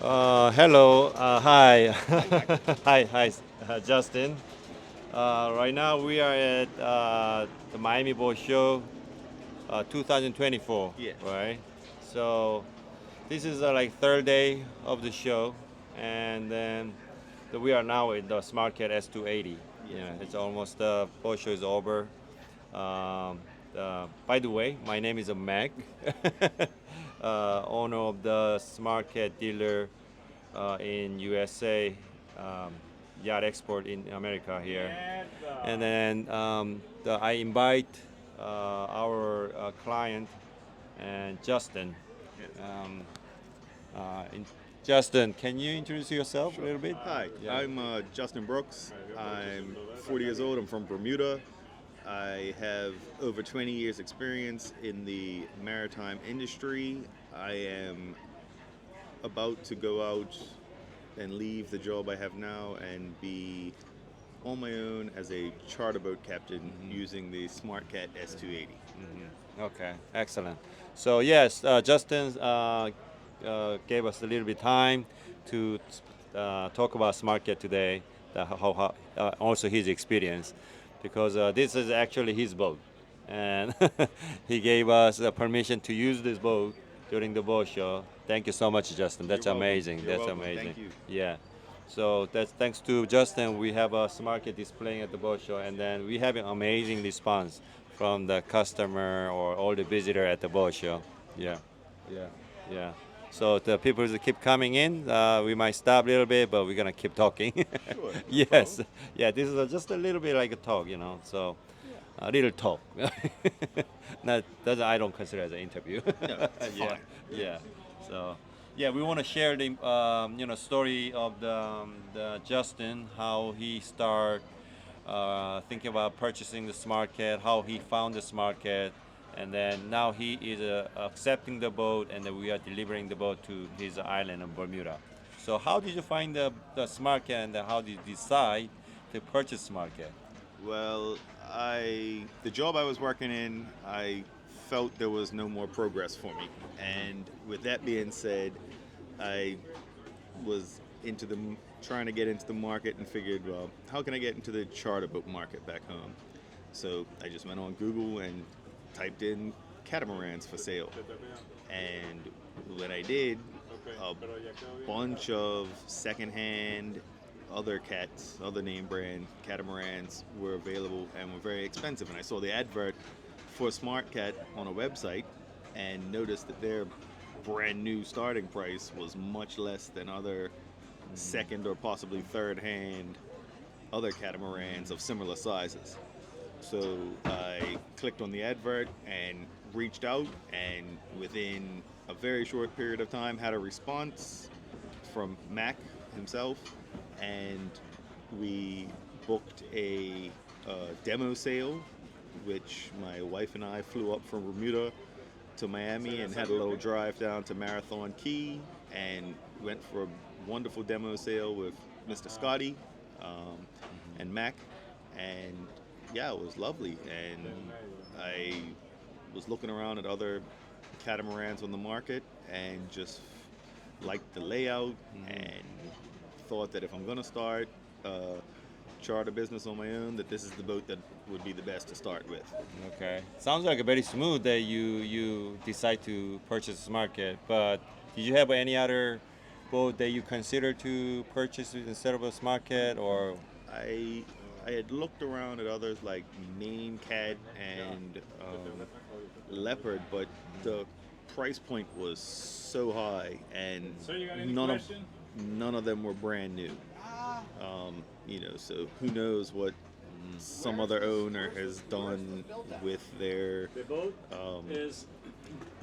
Hello, hi, hi, Justin. Right now we are at the Miami Boat Show 2024, Yes. right? So this is like third day of the show, and then we are now in the Smart Cat S280. Yes, Yeah, it's indeed. almost the boat show is over. By the way, my name is Mac, owner of the Smart Cat dealer in USA, um, yacht export in America here. And then I invite our client and Justin. Yes. Um, in, Justin, can you introduce yourself a Sure. little bit? Hi, Yeah. I'm Justin Brooks. I'm 40 years old. I'm from Bermuda. I have over 20 years experience in the maritime industry. I am about to go out and leave the job I have now and be on my own as a charter boat captain using the Smart Cat S280. Okay, excellent. So yes, Justin gave us a little bit time to talk about SmartCat today, also his experience, because this is actually his boat, and he gave us permission to use this boat during the boat show. Thank you so much, Justin. You're That's welcome. amazing. You're That's welcome. amazing. Thank you. Yeah. So that's thanks to Justin. We have a SmartCat displaying at the boat show, and then we have an amazing response from the customer or all the visitor at the boat show. Yeah, yeah, yeah. So the people that keep coming in, we might stop a little bit, but we're gonna keep talking. Sure, no Yes, problem. yeah. This is just a little bit like a talk, So a little talk. Not that I don't consider as an interview. No, it's Yeah, fine. yeah. So yeah, we want to share the story of the Justin, how he start thinking about purchasing the smart cat, how he found the smart cat, and then now he is accepting the boat, and then we are delivering the boat to his island in Bermuda. So how did you find the smart cat, and how did you decide to purchase smart cat? Well, the job I was working in, I felt there was no more progress for me. And with that being said, I was trying to get into the market and figured, well, how can I get into the charter boat market back home? So I just went on Google and typed in catamarans for sale. And when I did, a bunch of secondhand other name brand catamarans were available and were very expensive. And I saw the advert for Smart Cat on a website and noticed that their brand new starting price was much less than other second or possibly third hand other catamarans of similar sizes. So I clicked on the advert and reached out, and within a very short period of time, had a response from Mac himself, and we booked a demo sale, which my wife and I flew up from Bermuda to Miami and had a little drive down to Marathon Key and went for a wonderful demo sale with Mr. Scotty um, and Mac, and yeah, it was lovely. And I was looking around at other catamarans on the market and just liked the layout and thought that if I'm gonna start a charter business on my own, that this is the boat that would be the best to start with. Okay, sounds like a very smooth that you decide to purchase a smart cat. But did you have any other boat that you consider to purchase instead of a smart cat, or? I I had looked around at others like Maine Cat and Leopard, but the price point was so high, and So you got any none of question? none of them were brand new. So who knows what some other owner has done with their The boat um, is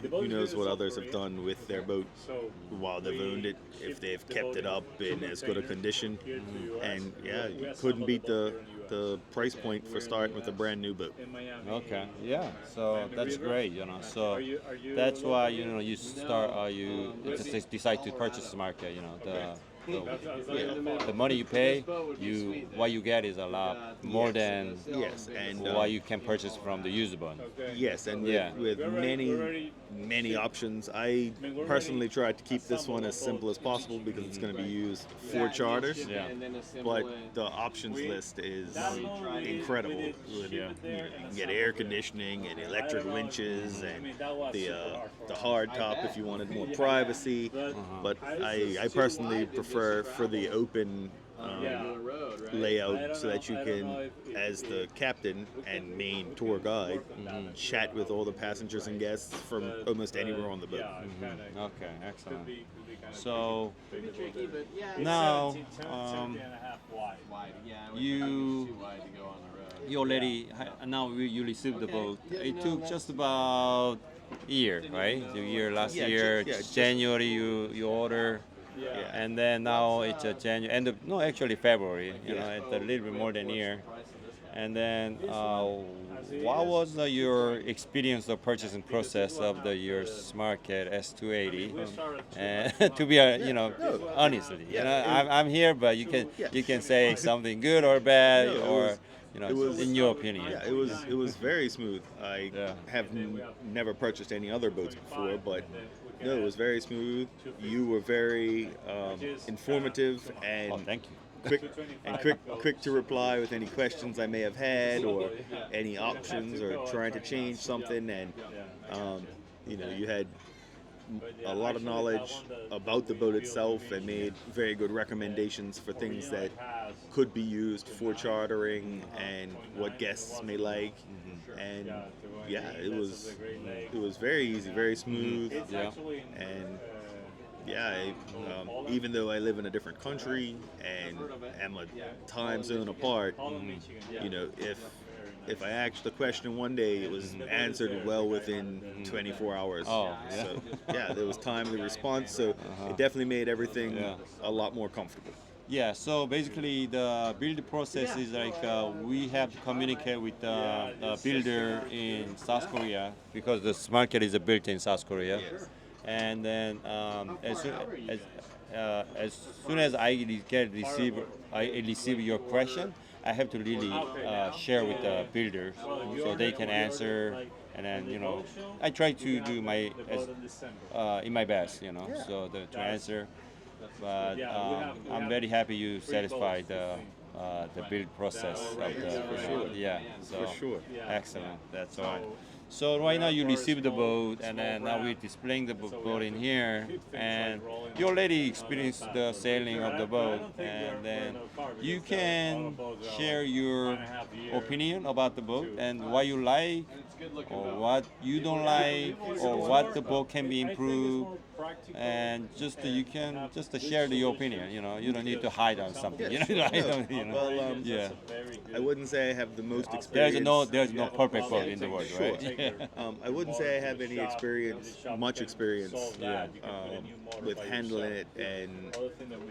the boat who is knows built what in others South have Korea. done with their Okay. boat So while they've we owned it, if ship they've the kept boat it up two in as good a containers condition. here to US. And yeah, We you assemble couldn't beat boat the here in US. the price Okay, point for we're in the starting with a US, brand new boat. in Miami. Okay, yeah. So Miami that's River. great, So Are you that's why local here? you start you Would decide to purchase smart cat. The So Yeah. the money you pay, what you get is a lot more than Yes, and what you can purchase from the used one. yes, and Yeah. with many options. I personally tried to keep this one as simple as possible because it's going to be used for charters. Yeah. But the options list is incredible. Yeah. You can get air conditioning and electric winches and the hard top if you wanted more privacy. But I personally prefer for the open layout so that you can, as the captain and main tour guide, chat with all the passengers and guests from almost anywhere on the boat. Okay, excellent. So now you already now you received the boat. It took just about a year, right? The year last Yeah, year, just- January you order. Yeah. And then now it's a January, no, actually February. You know, it's a little bit more than a year. And then, what was your experience of purchasing process of your Smart Cat S280? And to be, honestly, I'm here, but you can say something good or bad, No, it or was- it was- in your opinion. Yeah, it was very smooth. I Yeah. have never purchased any other boats before, but no, it was very smooth. You were very informative and Oh, thank you. quick to reply with any questions I may have had or any options or trying to change something. And you had a lot of knowledge about the boat itself and made very good recommendations for things that could be used for chartering and what guests may like. And yeah, it was very easy, very smooth. Yeah. And yeah, even though I live in a different country and am a time zone apart, if I asked the question one day, it was answered well within 24 hours. Oh, yeah. So yeah, there was timely response. So it definitely made everything a lot more comfortable. Yeah, so basically the build process is like we have to communicate with the builder in South Korea because the Smart Cat is built in South Korea. Yes. And then as soon as I receive your question, I have to really share with the builders so they can answer. And then I try to do in my best, so to answer. But I'm very happy you satisfied the build process of the yeah. So For sure. excellent. That's all right. So right now you received the boat, and then now we're displaying the boat in here, and you already experienced the sailing of the boat, and then you can share your opinion about the boat and what you like, or what you don't like, or what the boat can be improved, and you can share your opinion. You don't need to hide on something. Well, Yeah. I wouldn't say I have the most experience. There's no perfect boat in the world, Sure. right? I wouldn't say I have any much experience with handling it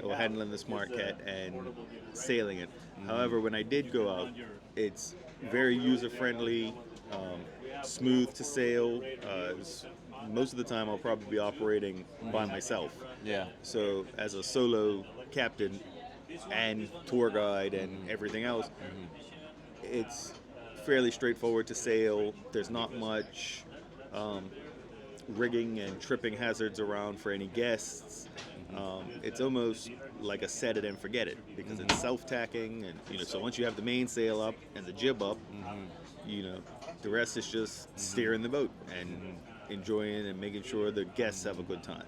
or handling the Smart Cat and sailing it. However, when I did go out, it's very user friendly, smooth to sail. Most of the time, I'll probably be operating by myself. Yeah. So, as a solo captain and tour guide and everything else, it's fairly straightforward to sail. There's not much rigging and tripping hazards around for any guests. It's almost like a set it and forget it because it's self-tacking, and so once you have the mainsail up and the jib up, the rest is just steering the boat and enjoying and making sure the guests have a good time.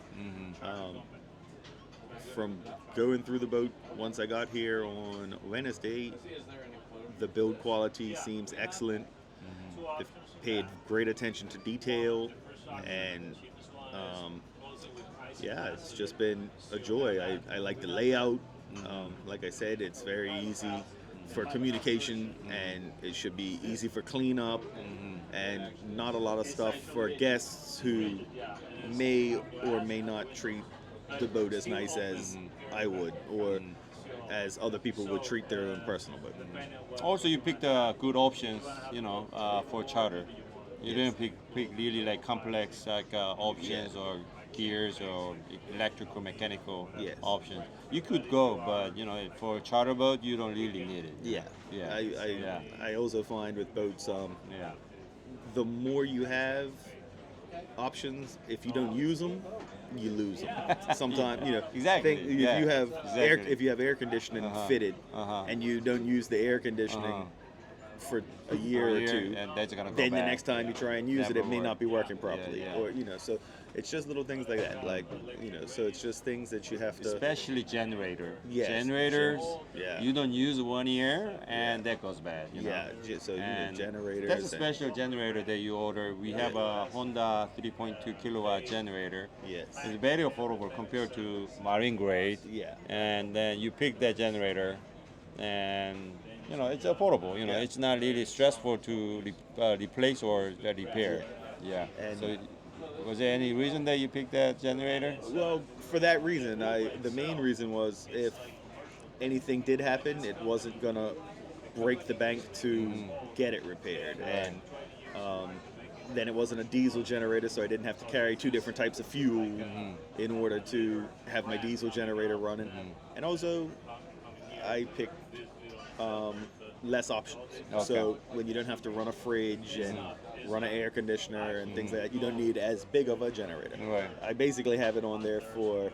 From going through the boat, once I got here on Wednesday, the build quality seems excellent. They've paid great attention to detail, and it's just been a joy. I like the layout. Like I said, it's very easy for communication, and it should be easy for cleanup, and not a lot of stuff for guests who may or may not treat the boat as nice as I would, or as other people would treat their own personal boat. Also, you picked good options, for charter. You didn't pick really like complex options or gears or electrical, mechanical Yes. options. You could go, but you know, for a charter boat, you don't really need it. Yeah. Yeah. Yeah. I also find with boats, Yeah. the more you have options, if you don't use them, you lose them. Sometimes, you know, Exactly, if yeah, you have exactly. if you have air conditioning fitted, and you don't use the air conditioning for a year or two, and that's gonna go then the bad. next time you try and use it, Never it may work. not be working properly, yeah. or you know. So it's just little things like that, like you know. So it's just things that you have to. Especially generator. Yes, Generators. yeah. You don't use 1 year, and that goes bad. You know. Yeah, so you know, And generators. That's a and- special generator that you order. We have a Honda 3.2 kilowatt generator. Yes. It's very affordable compared to marine grade. Yeah. And then you pick that generator, and you know it's affordable. You know, Yeah. it's not really stressful to replace or repair. Yeah. And- So, was there any reason that you picked that generator? Well, for that reason, the main reason was if anything did happen, it wasn't gonna break the bank to get it repaired, and then it wasn't a diesel generator, so I didn't have to carry two different types of fuel in order to have my diesel generator running, and also I picked less options. Okay. So when you don't have to run a fridge and run an air conditioner and things like that, you don't need as big of a generator. Right. I basically have it on there for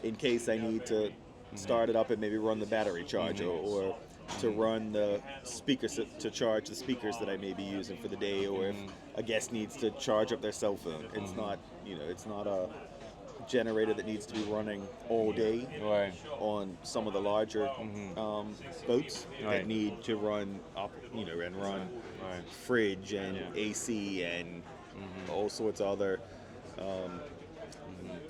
in case I need to start it up and maybe run the battery charger or to run the speakers to charge the speakers that I may be using for the day, or if a guest needs to charge up their cell phone. It's not, you know, it's not a generator that needs to be running all day Right. on some of the larger boats Right. that need to run up, you know, and run Right. fridge and AC and all sorts of other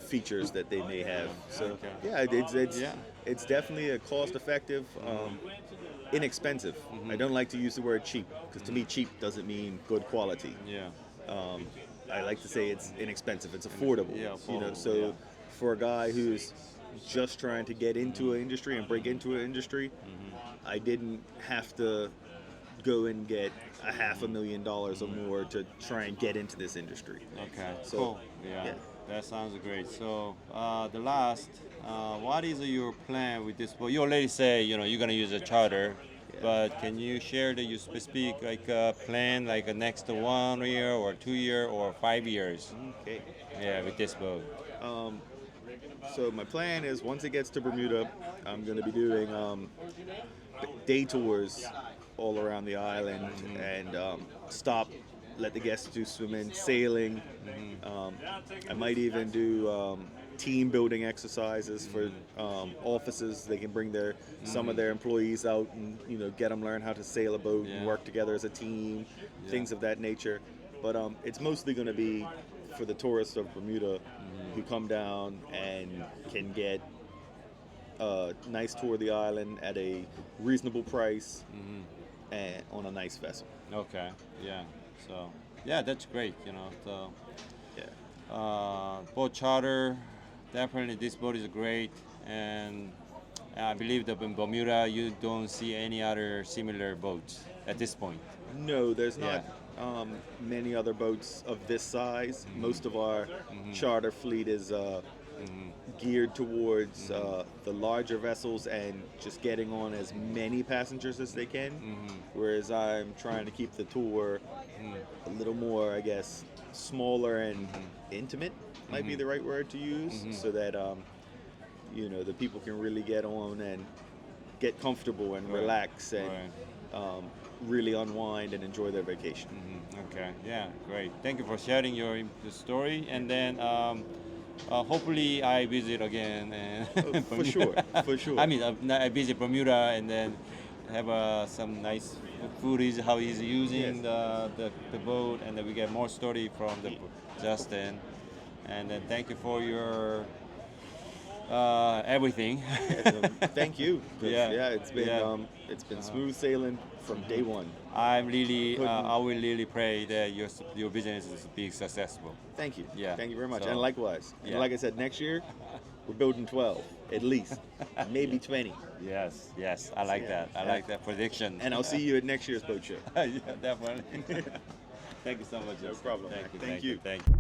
features that they may have. So Okay. yeah, it's Yeah. it's definitely a cost-effective, inexpensive. I don't like to use the word cheap because to me cheap doesn't mean good quality. Yeah. I like to say it's inexpensive. It's affordable. Yeah, You know, affordable, so yeah. for a guy who's just trying to get into an industry and break into an industry, I didn't have to go and get $500,000 or more to try and get into this industry. Okay. So, Cool. Yeah. yeah. That sounds great. So the last, what is your plan with this boat? You already say you're gonna use a charter, but can you share the specific plan, like a next 1 year or 2 year or 5 years? Okay. Yeah, with this boat. So my plan is once it gets to Bermuda, I'm going to be doing day tours all around the island and stop, let the guests do swimming, sailing. I might even do team building exercises for offices. They can bring some of their employees out and get them learn how to sail a boat and Yeah. work together as a team, things of that nature. But it's mostly going to be for the tourists of Bermuda who come down and can get a nice tour of the island at a reasonable price and on a nice vessel. Okay. Yeah. So yeah, that's great. So Yeah. boat charter, definitely this boat is great, and I believe that in Bermuda you don't see any other similar boats at this point. No, there's not many other boats of this size. Most of our charter fleet is geared towards the larger vessels and just getting on as many passengers as they can. Whereas I'm trying to keep the tour a little more, I guess, smaller and intimate might be the right word to use, so that the people can really get on and get comfortable and relax and really unwind and enjoy their vacation. Okay, yeah, great. Thank you for sharing your story, and then hopefully I visit again. And For sure, for sure. I mean, I visit Bermuda and then have some nice footage how he's using the boat, and then we get more story from Justin. And then thank you for your everything. Thank you. Yeah, It's been smooth sailing from day one. I will really pray that your business is be successful. Thank you. Yeah. Thank you very much. So- And likewise. Yeah. And like I said, next year we're building 12 at least, maybe 20. Yes, I like Yeah. that. I like that prediction. And I'll see you at next year's boat show. Yeah, definitely. Thank you so much. No Justin. problem, Thank man. you. Thank you. Thank you.